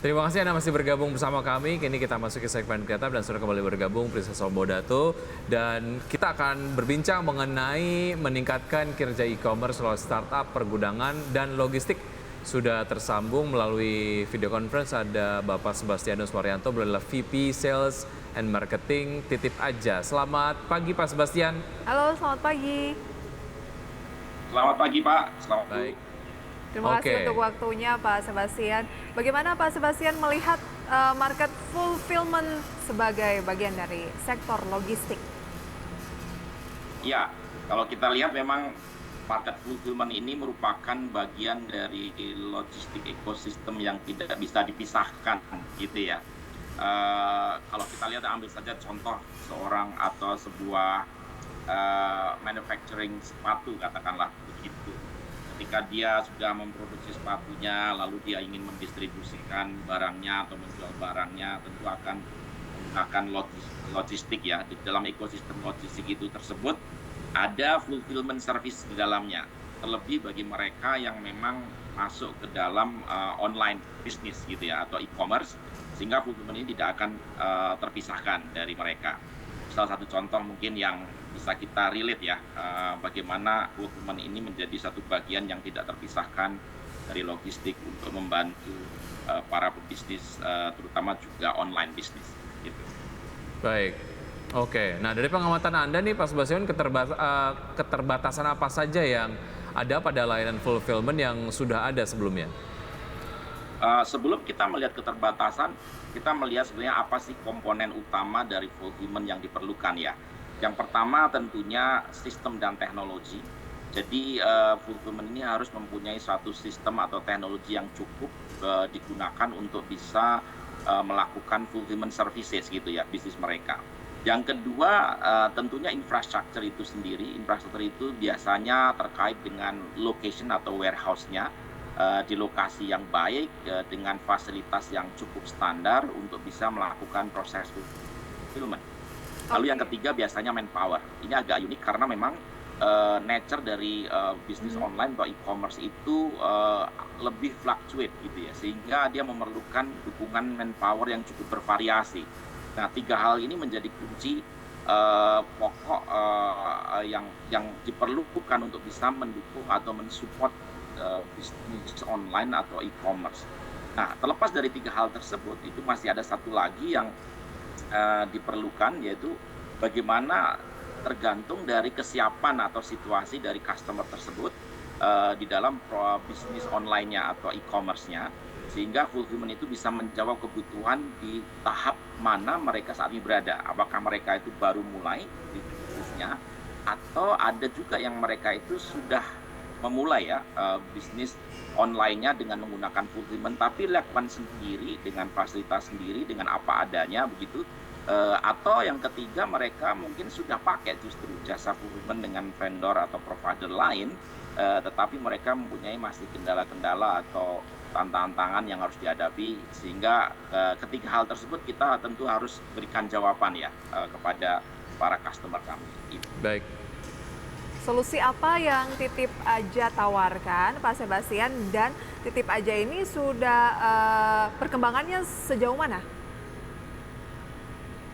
Terima kasih Anda masih bergabung bersama kami. Kini kita masuk ke segmen kreatif dan sudah kembali bergabung Princess Sombodato. Dan kita akan berbincang mengenai meningkatkan kinerja e-commerce lewat startup, pergudangan, dan logistik. Sudah tersambung melalui video conference ada Bapak Sebastianus Marianto, beliau adalah VP Sales and Marketing Titip Aja. Selamat pagi Pak Sebastian. Halo, selamat pagi. Selamat pagi Pak, selamat pagi. Baik. Terima kasih Oke. untuk waktunya Pak Sebastian. Bagaimana Pak Sebastian melihat market fulfillment sebagai bagian dari sektor logistik? Ya, kalau kita lihat memang market fulfillment ini merupakan bagian dari logistik ekosistem yang tidak bisa dipisahkan gitu ya. Kalau kita lihat, ambil saja contoh seorang atau sebuah manufacturing sepatu katakanlah begitu. Ketika dia sudah memproduksi sepatunya, lalu dia ingin mendistribusikan barangnya atau menjual barangnya, tentu akan menggunakan logistik ya. Di dalam ekosistem logistik itu tersebut ada fulfillment service di dalamnya. Terlebih bagi mereka yang memang masuk ke dalam online bisnis gitu ya, atau e-commerce, sehingga fulfillment ini tidak akan terpisahkan dari mereka. Salah satu contoh mungkin yang bisa kita relate ya, bagaimana fulfillment ini menjadi satu bagian yang tidak terpisahkan dari logistik untuk membantu para pebisnis, terutama juga online bisnis. Gitu. Baik, oke. Nah dari pengamatan Anda nih Pak Sebastian, keterbatasan apa saja yang ada pada layanan fulfillment yang sudah ada sebelumnya? Sebelum kita melihat keterbatasan, kita melihat sebenarnya apa sih komponen utama dari fulfillment yang diperlukan ya. Yang pertama tentunya sistem dan teknologi. Jadi fulfillment ini harus mempunyai suatu sistem atau teknologi yang cukup digunakan untuk bisa melakukan fulfillment services gitu ya, bisnis mereka. Yang kedua tentunya infrastruktur itu sendiri. Infrastruktur itu biasanya terkait dengan location atau warehouse-nya di lokasi yang baik dengan fasilitas yang cukup standar untuk bisa melakukan proses fulfillment. Lalu yang ketiga biasanya manpower. Ini agak unik karena memang nature dari bisnis online atau e-commerce itu lebih fluctuate gitu ya, sehingga dia memerlukan dukungan manpower yang cukup bervariasi. Nah, tiga hal ini menjadi kunci pokok yang diperlukan untuk bisa mendukung atau mensupport bisnis online atau e-commerce. Nah, terlepas dari tiga hal tersebut, itu masih ada satu lagi yang diperlukan, yaitu bagaimana tergantung dari kesiapan atau situasi dari customer tersebut di dalam bisnis online-nya atau e-commerce-nya, sehingga fulfillment itu bisa menjawab kebutuhan di tahap mana mereka saat ini berada. Apakah mereka itu baru mulai di bisnisnya, atau ada juga yang mereka itu sudah memulai ya bisnis online-nya dengan menggunakan fulfillment, tapi lakukan sendiri dengan fasilitas sendiri, dengan apa adanya begitu. Atau yang ketiga, mereka mungkin sudah pakai justru jasa fulfillment dengan vendor atau provider lain, tetapi mereka mempunyai masih kendala-kendala atau tantangan yang harus dihadapi, sehingga ketiga hal tersebut kita tentu harus berikan jawaban ya kepada para customer kami. Baik. Solusi apa yang Titip Aja tawarkan Pak Sebastian, dan Titip Aja ini sudah perkembangannya sejauh mana?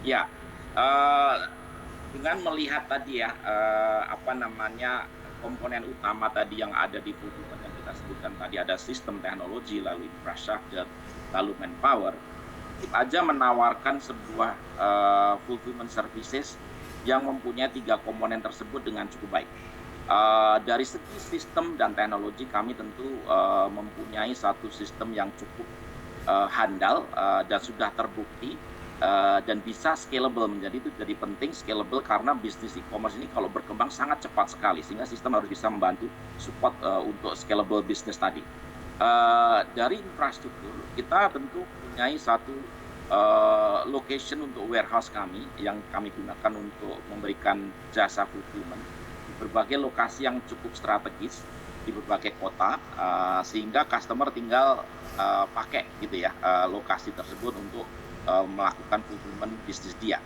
Ya, dengan melihat tadi ya, komponen utama tadi yang ada di fulfillment yang kita sebutkan tadi, ada sistem teknologi, lalu infrastruktur, lalu manpower. Titip Aja menawarkan sebuah fulfillment services yang mempunyai tiga komponen tersebut dengan cukup baik. Dari segi sistem dan teknologi, kami tentu mempunyai satu sistem yang cukup handal dan sudah terbukti dan bisa scalable. Itu jadi penting scalable karena bisnis e-commerce ini kalau berkembang sangat cepat sekali, sehingga sistem harus bisa membantu support untuk scalable business tadi. Dari infrastruktur, kita tentu mempunyai satu location untuk warehouse kami yang kami gunakan untuk memberikan jasa fulfillment di berbagai lokasi yang cukup strategis di berbagai kota, sehingga customer tinggal pakai gitu ya lokasi tersebut untuk melakukan fulfillment bisnis dia.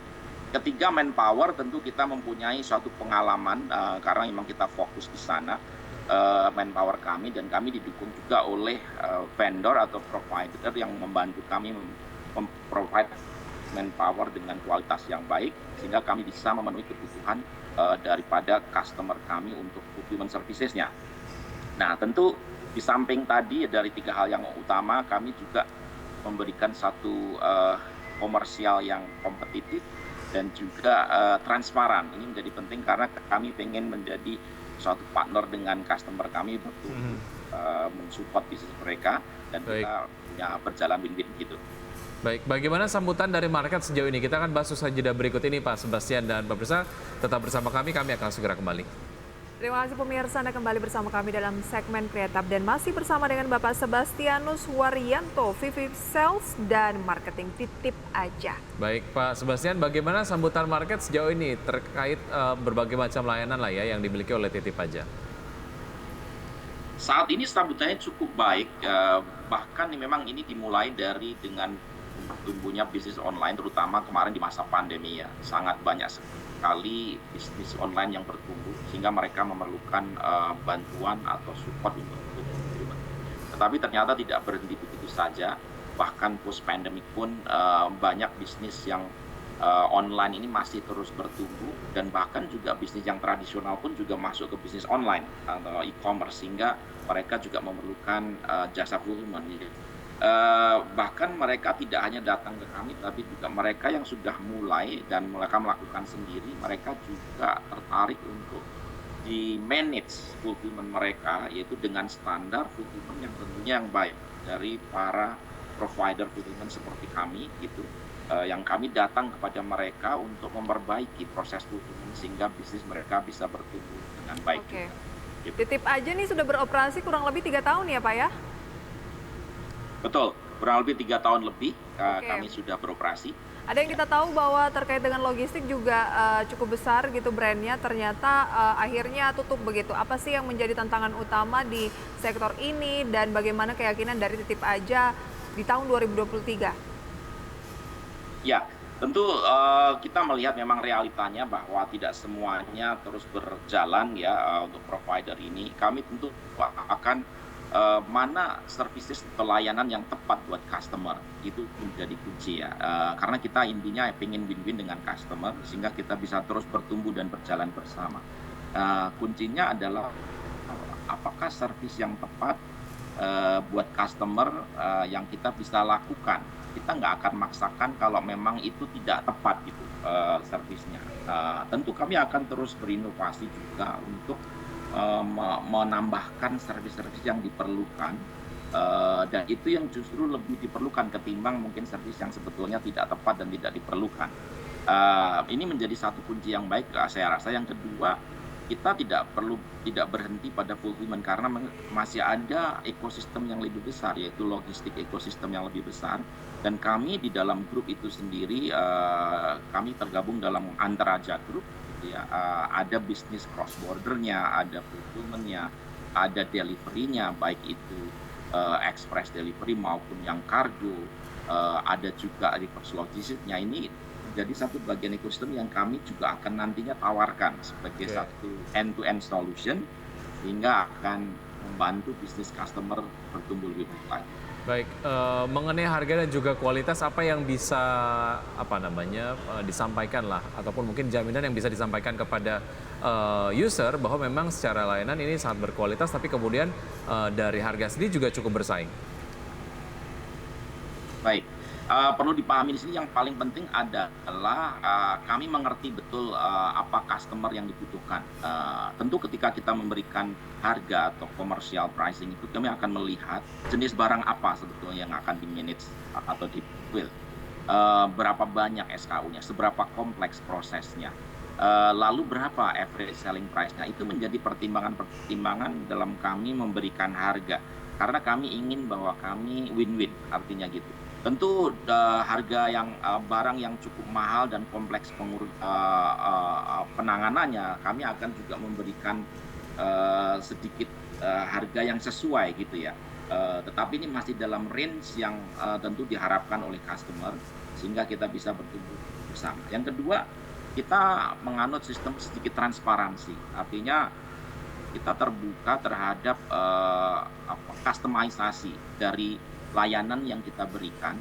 Ketiga, manpower, tentu kita mempunyai suatu pengalaman karena memang kita fokus di sana. manpower kami, dan kami didukung juga oleh vendor atau provider yang membantu kami memprovide manpower dengan kualitas yang baik sehingga kami bisa memenuhi kebutuhan daripada customer kami untuk fulfillment services-nya. Nah, tentu di samping tadi dari 3 hal yang utama, kami juga memberikan satu komersial yang kompetitif dan juga transparan. Ini menjadi penting karena kami pengen menjadi suatu partner dengan customer kami untuk mensupport bisnis mereka dan kita punya berjalan win-win gitu. Baik, bagaimana sambutan dari market sejauh ini? Kita akan bahas usai jeda berikut ini, Pak Sebastian dan Pak Pemirsa. Tetap bersama kami akan segera kembali. Terima kasih pemirsa, Anda kembali bersama kami dalam segmen Kreatif dan masih bersama dengan Bapak Sebastianus Waryanto, VP Sales dan Marketing Titip Aja. Baik, Pak Sebastian, bagaimana sambutan market sejauh ini terkait berbagai macam layanan lah ya yang dimiliki oleh Titip Aja? Saat ini sambutannya cukup baik, bahkan memang ini dimulai dengan tumbuhnya bisnis online, terutama kemarin di masa pandemi ya. Sangat banyak sekali bisnis online yang bertumbuh, sehingga mereka memerlukan bantuan atau support untuk fulfillment. Tetapi ternyata tidak berhenti begitu saja, bahkan post pandemic pun banyak bisnis yang online ini masih terus bertumbuh, dan bahkan juga bisnis yang tradisional pun juga masuk ke bisnis online atau e-commerce, sehingga mereka juga memerlukan jasa fulfillment. Bahkan mereka tidak hanya datang ke kami, tapi juga mereka yang sudah mulai dan mereka melakukan sendiri, mereka juga tertarik untuk di manage fulfillment mereka, yaitu dengan standar fulfillment yang tentunya yang baik dari para provider fulfillment seperti kami gitu. Yang kami datang kepada mereka untuk memperbaiki proses fulfillment sehingga bisnis mereka bisa bertumbuh dengan baik. Oke. Gitu. Titip Aja nih sudah beroperasi kurang lebih 3 tahun ya Pak ya? Betul, kurang lebih 3 tahun lebih kami sudah beroperasi. Ada yang kita tahu bahwa terkait dengan logistik juga cukup besar gitu brandnya, ternyata akhirnya tutup begitu. Apa sih yang menjadi tantangan utama di sektor ini dan bagaimana keyakinan dari Titip Aja di tahun 2023? Ya, tentu kita melihat memang realitanya bahwa tidak semuanya terus berjalan ya untuk provider ini. Kami tentu akan mana services pelayanan yang tepat buat customer, itu menjadi kunci ya, karena kita intinya pengen win-win dengan customer sehingga kita bisa terus bertumbuh dan berjalan bersama. Kuncinya adalah apakah service yang tepat buat customer yang kita bisa lakukan. Kita nggak akan maksakan kalau memang itu tidak tepat gitu servisnya. Tentu kami akan terus berinovasi juga untuk menambahkan servis-servis yang diperlukan, dan itu yang justru lebih diperlukan ketimbang mungkin servis yang sebetulnya tidak tepat dan tidak diperlukan. Ini menjadi satu kunci yang baik saya rasa. Yang kedua, kita tidak berhenti pada fulfillment karena masih ada ekosistem yang lebih besar, yaitu logistik ekosistem yang lebih besar, dan kami di dalam grup itu sendiri kami tergabung dalam Antaraja Group. Ya, ada bisnis cross bordernya, ada fulfillment-nya, ada delivery-nya, baik itu express delivery maupun yang kargo, ada juga reverse logistiknya. Ini jadi satu bagian ekosistem yang kami juga akan nantinya tawarkan sebagai satu end-to-end solution, sehingga akan membantu bisnis customer bertumbuh lebih baik. Baik, mengenai harga dan juga kualitas, apa yang bisa disampaikan lah, ataupun mungkin jaminan yang bisa disampaikan kepada user bahwa memang secara layanan ini sangat berkualitas, tapi kemudian dari harga sendiri juga cukup bersaing. Baik, perlu dipahami di sini yang paling penting adalah kami mengerti betul apa customer yang dibutuhkan. Tentu ketika kita memberikan harga atau commercial pricing itu, kami akan melihat jenis barang apa sebetulnya yang akan di-manage atau di-build. Berapa banyak SKU-nya, seberapa kompleks prosesnya, lalu berapa average selling price-nya. Itu menjadi pertimbangan dalam kami memberikan harga. Karena kami ingin bahwa kami win-win, artinya gitu. Tentu harga yang barang yang cukup mahal dan kompleks penanganannya, kami akan juga memberikan sedikit harga yang sesuai gitu ya. Tetapi ini masih dalam range yang tentu diharapkan oleh customer sehingga kita bisa bertumbuh bersama. Yang kedua, kita menganut sistem sedikit transparansi. Artinya kita terbuka terhadap customisasi dari layanan yang kita berikan,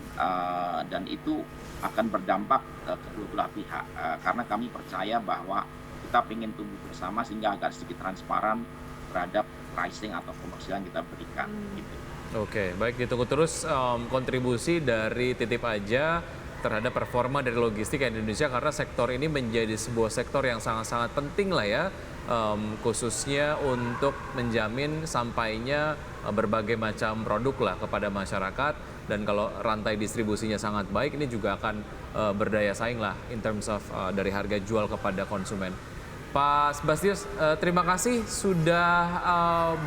dan itu akan berdampak ke kedua belah pihak, karena kami percaya bahwa kita ingin tumbuh bersama sehingga agak sedikit transparan terhadap pricing atau komersial yang kita berikan. Gitu. Oke, baik, ditunggu terus kontribusi dari Titip Aja terhadap performa dari logistik Indonesia, karena sektor ini menjadi sebuah sektor yang sangat-sangat penting lah ya, khususnya untuk menjamin sampainya berbagai macam produk lah kepada masyarakat, dan kalau rantai distribusinya sangat baik ini juga akan berdaya saing lah in terms of dari harga jual kepada konsumen. Pak Sebastius, terima kasih sudah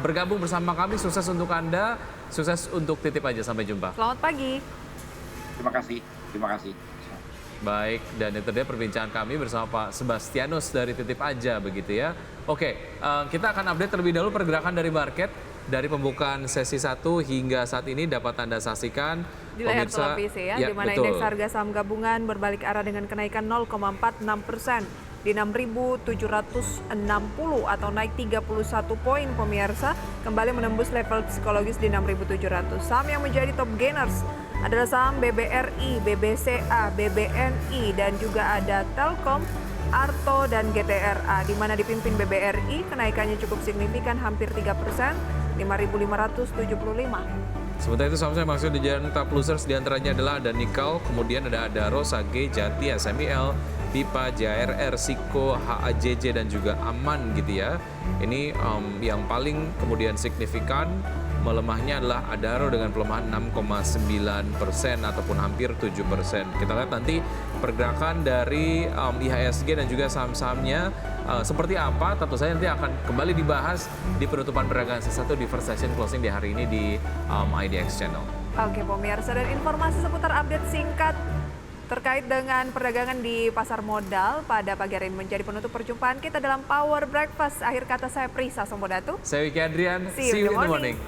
bergabung bersama kami. Sukses untuk Anda, sukses untuk Titip Aja. Sampai jumpa. Selamat pagi. Terima kasih. Terima kasih. Baik, dan itu dia perbincangan kami bersama Pak Sebastianus dari Titip Aja begitu ya. Oke, kita akan update terlebih dahulu pergerakan dari market dari pembukaan sesi 1 hingga saat ini dapat Anda saksikan Di layar televisi ya, di mana indeks harga saham gabungan berbalik arah dengan kenaikan 0,46% di 6.760 atau naik 31 poin pemirsa, kembali menembus level psikologis di 6.700. Saham yang menjadi top gainers adalah saham BBRI, BBCA, BBNI, dan juga ada Telkom, Arto, dan GTRA, di mana dipimpin BBRI kenaikannya cukup signifikan hampir 3%, 5.575. Sementara itu saham-saham yang masuk di jalan top losers diantaranya adalah ada Nikel, kemudian ada Adaro, Sage, Jati, SMIL, Pipa, JRR, Siko, HAJJ, dan juga Aman gitu ya. Ini yang paling kemudian signifikan melemahnya adalah Adaro dengan pelemahan 6,9% ataupun hampir 7%. Kita lihat nanti pergerakan dari IHSG dan juga saham-sahamnya seperti apa. Tentu saja nanti akan kembali dibahas di penutupan perdagangan sesi 1 di first session closing di hari ini di IDX Channel. Oke pemirsa, dan informasi seputar update singkat terkait dengan perdagangan di pasar modal pada pagi hari ini menjadi penutup perjumpaan kita dalam Power Breakfast. Akhir kata saya Prisa Sombodatu. Saya Wiki Adrian, See you in the morning.